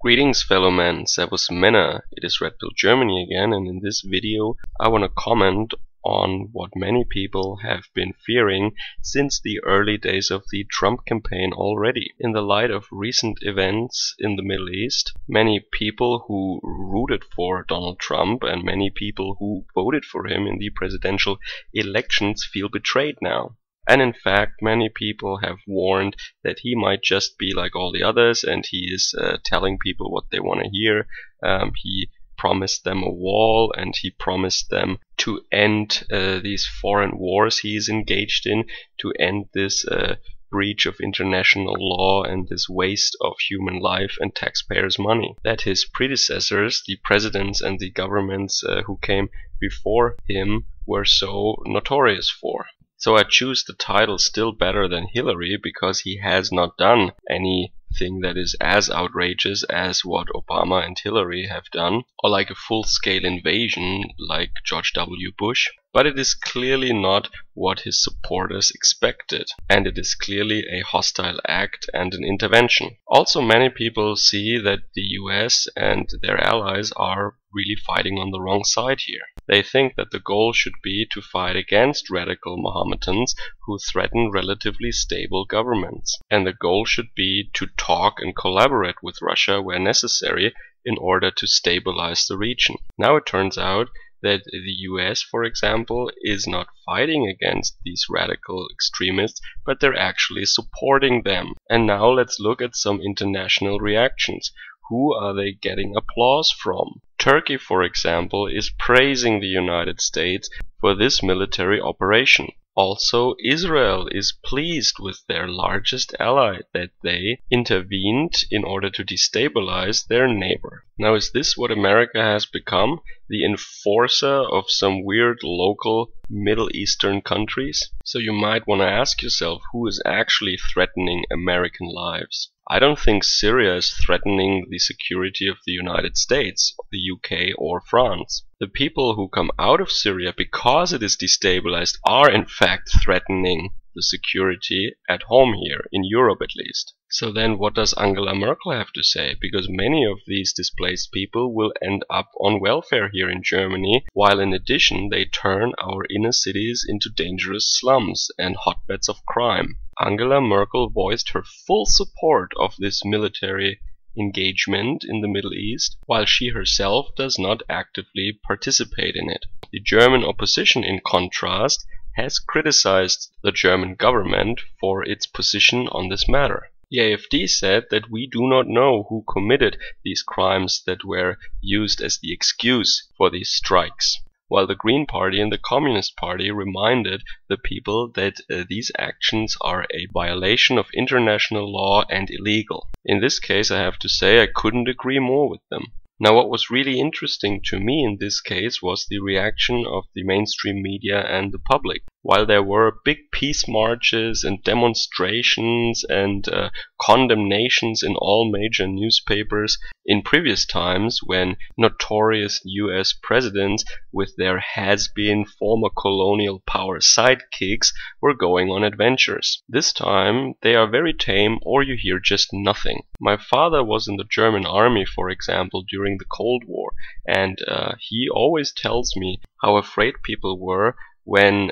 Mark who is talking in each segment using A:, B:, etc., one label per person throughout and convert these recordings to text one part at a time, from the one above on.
A: Greetings fellow men, Servus Männer, it is Red Pill Germany again, and in this video I want to comment on what many people have been fearing since the early days of the Trump campaign already. In the light of recent events in the Middle East, many people who rooted for Donald Trump and many people who voted for him in the presidential elections feel betrayed now. And in fact, many people have warned that he might just be like all the others and he is telling people what they want to hear. He promised them a wall and he promised them to end these foreign wars he is engaged in, to end this breach of international law and this waste of human life and taxpayers' money that his predecessors, the presidents and the governments who came before him, were so notorious for. So I choose the title still better than Hillary because he has not done anything that is as outrageous as what Obama and Hillary have done, or like a full-scale invasion like George W. Bush. But it is clearly not what his supporters expected, and it is clearly a hostile act and an intervention. Also, many people see that the US and their allies are really fighting on the wrong side here. They think that the goal should be to fight against radical Mohammedans who threaten relatively stable governments. And the goal should be to talk and collaborate with Russia where necessary in order to stabilize the region. Now it turns out that the US, for example, is not fighting against these radical extremists, but they're actually supporting them. And now let's look at some international reactions. Who are they getting applause from? Turkey, for example, is praising the United States for this military operation. Also, Israel is pleased with their largest ally that they intervened in order to destabilize their neighbor. Now, is this what America has become? The enforcer of some weird local Middle Eastern countries? So you might want to ask yourself, who is actually threatening American lives? I don't think Syria is threatening the security of the United States, the UK or France. The people who come out of Syria because it is destabilized are in fact threatening the security at home here, in Europe at least. So then what does Angela Merkel have to say? Because many of these displaced people will end up on welfare here in Germany, while in addition they turn our inner cities into dangerous slums and hotbeds of crime. Angela Merkel voiced her full support of this military engagement in the Middle East, while she herself does not actively participate in it. The German opposition, in contrast, has criticized the German government for its position on this matter. The AfD said that we do not know who committed these crimes that were used as the excuse for these strikes, while the Green Party and the Communist Party reminded the people that these actions are a violation of international law and illegal. In this case, I have to say I couldn't agree more with them. Now, what was really interesting to me in this case was the reaction of the mainstream media and the public. While there were big peace marches and demonstrations and condemnations in all major newspapers in previous times when notorious US presidents with their has-been former colonial power sidekicks were going on adventures. This time they are very tame, or you hear just nothing. My father was in the German army, for example, during the Cold War, and he always tells me how afraid people were when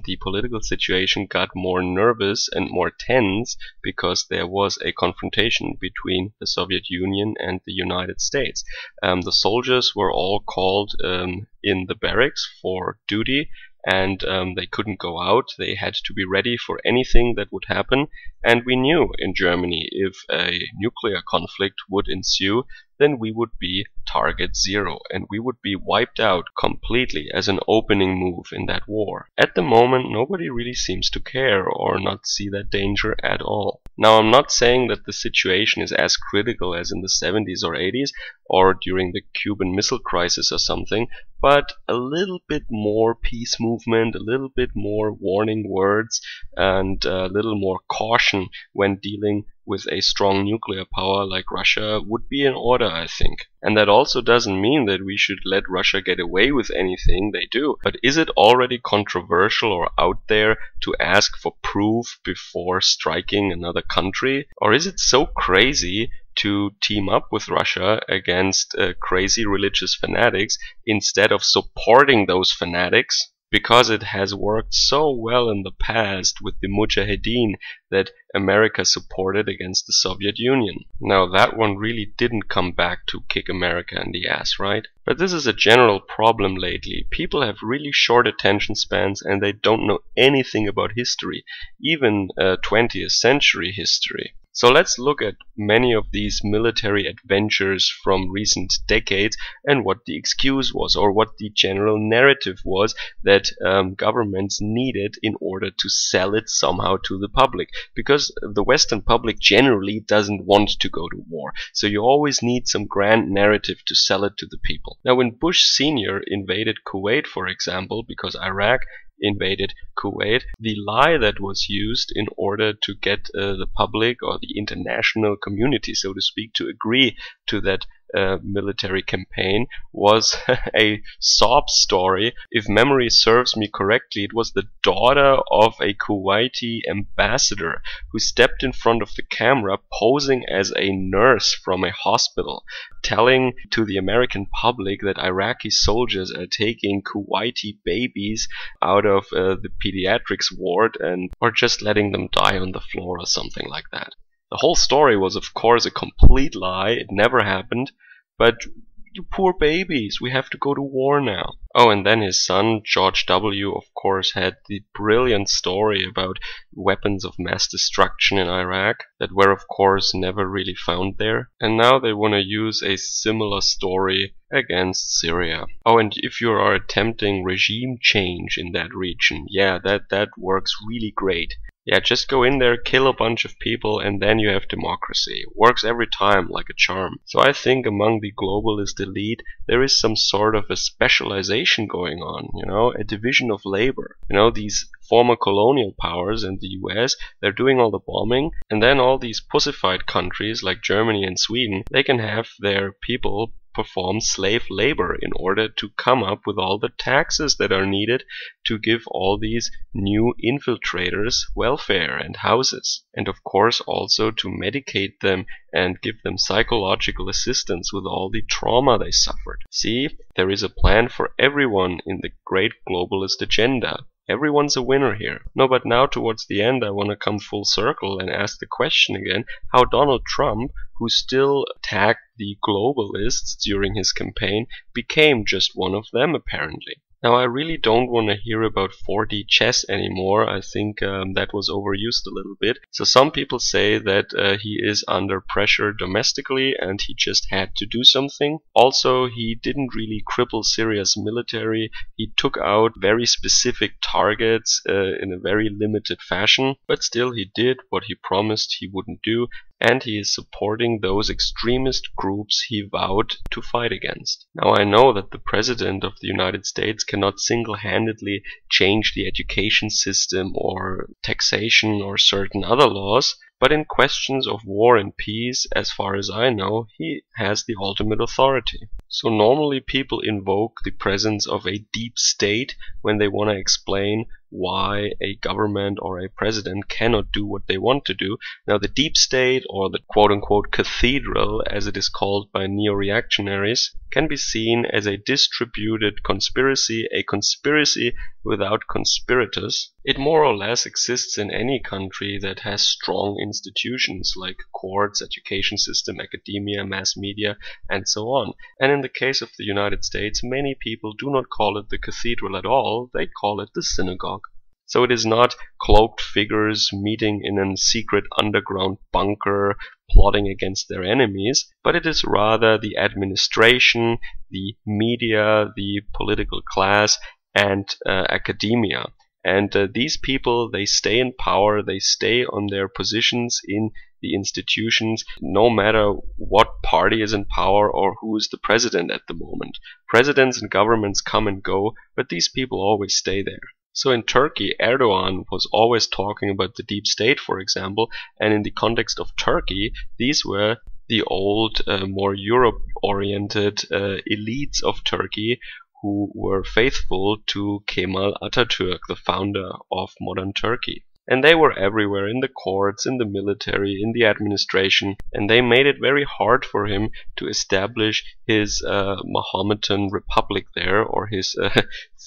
A: the political situation got more nervous and more tense because there was a confrontation between the Soviet Union and the United States. The soldiers were all called in the barracks for duty, and they couldn't go out. They had to be ready for anything that would happen, and we knew in Germany if a nuclear conflict would ensue, then we would be target zero and we would be wiped out completely as an opening move in that war. At the moment, nobody really seems to care or not see that danger at all. Now, I'm not saying that the situation is as critical as in the 70s or 80s or during the Cuban Missile Crisis or something, but a little bit more peace movement, a little bit more warning words, and a little more caution when dealing with a strong nuclear power like Russia would be in order, I think. And that also doesn't mean that we should let Russia get away with anything they do. But is it already controversial or out there to ask for proof before striking another country? Or is it so crazy to team up with Russia against crazy religious fanatics instead of supporting those fanatics, because it has worked so well in the past with the Mujahideen that America supported against the Soviet Union. Now that one really didn't come back to kick America in the ass, right? But this is a general problem lately. People have really short attention spans and they don't know anything about history, even 20th century history. So let's look at many of these military adventures from recent decades and what the excuse was, or what the general narrative was that governments needed in order to sell it somehow to the public. Because the Western public generally doesn't want to go to war. So you always need some grand narrative to sell it to the people. Now when Bush Sr. invaded Kuwait, for example, because Iraq invaded Kuwait, the lie that was used in order to get the public or the international community, so to speak, to agree to that military campaign was a sob story. If memory serves me correctly, it was the daughter of a Kuwaiti ambassador who stepped in front of the camera posing as a nurse from a hospital, telling to the American public that Iraqi soldiers are taking Kuwaiti babies out of the pediatrics ward or just letting them die on the floor or something like that. The whole story was, of course, a complete lie. It never happened. But you poor babies, we have to go to war now. Oh, and then his son, George W., of course, had the brilliant story about weapons of mass destruction in Iraq that were, of course, never really found there. And now they want to use a similar story against Syria. Oh, and if you are attempting regime change in that region, yeah, that works really great. Yeah, just go in there, kill a bunch of people, and then you have democracy. Works every time like a charm. So I think among the globalist elite, there is some sort of a specialization going on, you know, a division of labor. You know, these former colonial powers and the US, they're doing all the bombing, and then all these pussified countries like Germany and Sweden, they can have their people perform slave labor in order to come up with all the taxes that are needed to give all these new infiltrators welfare and houses, and of course also to medicate them and give them psychological assistance with all the trauma they suffered. See, there is a plan for everyone in the great globalist agenda. Everyone's a winner here. No, but now towards the end I want to come full circle and ask the question again, how Donald Trump, who still attacked the globalists during his campaign, became just one of them apparently. Now I really don't want to hear about 4D chess anymore. I think that was overused a little bit. So some people say that he is under pressure domestically and he just had to do something. Also, he didn't really cripple Syria's military. He took out very specific targets in a very limited fashion, but still he did what he promised he wouldn't do, and he is supporting those extremist groups he vowed to fight against. Now I know that the President of the United States cannot single-handedly change the education system or taxation or certain other laws, but in questions of war and peace, as far as I know, he has the ultimate authority. So normally people invoke the presence of a deep state when they want to explain why a government or a president cannot do what they want to do. Now the deep state, or the quote-unquote cathedral as it is called by neo-reactionaries, can be seen as a distributed conspiracy, a conspiracy without conspirators. It more or less exists in any country that has strong institutions like courts, education system, academia, mass media, and so on. And in the case of the United States, many people do not call it the cathedral at all, they call it the synagogue. So it is not cloaked figures meeting in a secret underground bunker plotting against their enemies, but it is rather the administration, the media, the political class, and academia. And these people, they stay in power, they stay on their positions in the institutions, no matter what party is in power or who is the president at the moment. Presidents and governments come and go, but these people always stay there. So in Turkey, Erdogan was always talking about the deep state, for example, and in the context of Turkey, these were the old, more Europe-oriented elites of Turkey who were faithful to Kemal Atatürk, the founder of modern Turkey. And they were everywhere, in the courts, in the military, in the administration, and they made it very hard for him to establish his Mahometan republic there, or his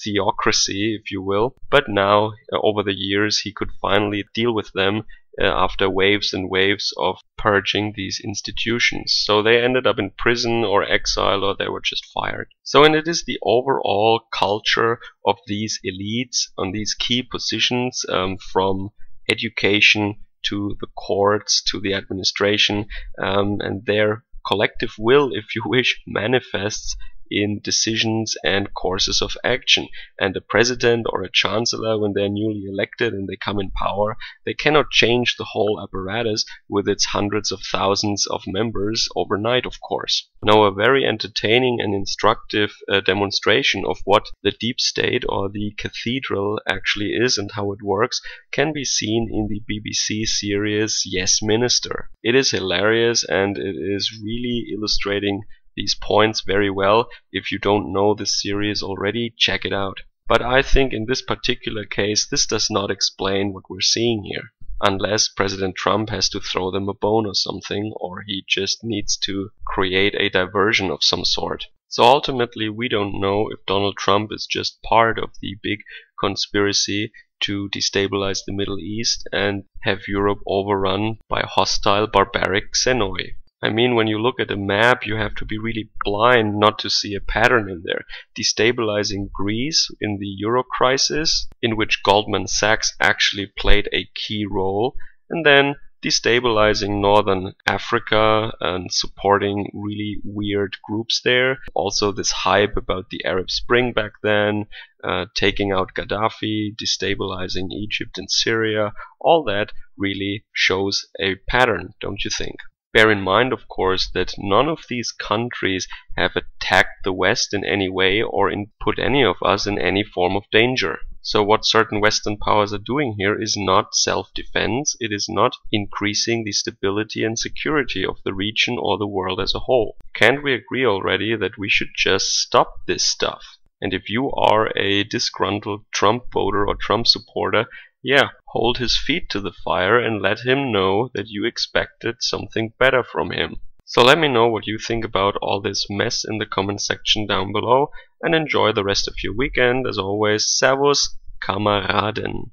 A: theocracy, if you will. But now, over the years, he could finally deal with them after waves and waves of purging these institutions. So they ended up in prison or exile, or they were just fired. So, and it is the overall culture of these elites on these key positions, from education to the courts to the administration, and their collective will, if you wish, manifests in decisions and courses of action. And a president or a chancellor, when they're newly elected and they come in power, they cannot change the whole apparatus with its hundreds of thousands of members overnight, of course. Now, a very entertaining and instructive demonstration of what the deep state or the cathedral actually is and how it works can be seen in the BBC series Yes Minister. It is hilarious, and it is really illustrating these points very well. If you don't know this series already, check it out. But I think in this particular case, this does not explain what we're seeing here. Unless President Trump has to throw them a bone or something, or he just needs to create a diversion of some sort. So ultimately, we don't know if Donald Trump is just part of the big conspiracy to destabilize the Middle East and have Europe overrun by hostile, barbaric xenoi. I mean, when you look at a map, you have to be really blind not to see a pattern in there. Destabilizing Greece in the Euro crisis, in which Goldman Sachs actually played a key role, and then destabilizing Northern Africa and supporting really weird groups there. Also this hype about the Arab Spring back then, taking out Gaddafi, destabilizing Egypt and Syria. All that really shows a pattern, don't you think? Bear in mind, of course, that none of these countries have attacked the West in any way or put any of us in any form of danger. So what certain Western powers are doing here is not self-defense. It is not increasing the stability and security of the region or the world as a whole. Can't we agree already that we should just stop this stuff? And if you are a disgruntled Trump voter or Trump supporter, yeah, hold his feet to the fire and let him know that you expected something better from him. So let me know what you think about all this mess in the comment section down below, and enjoy the rest of your weekend. As always, Servus, Kameraden.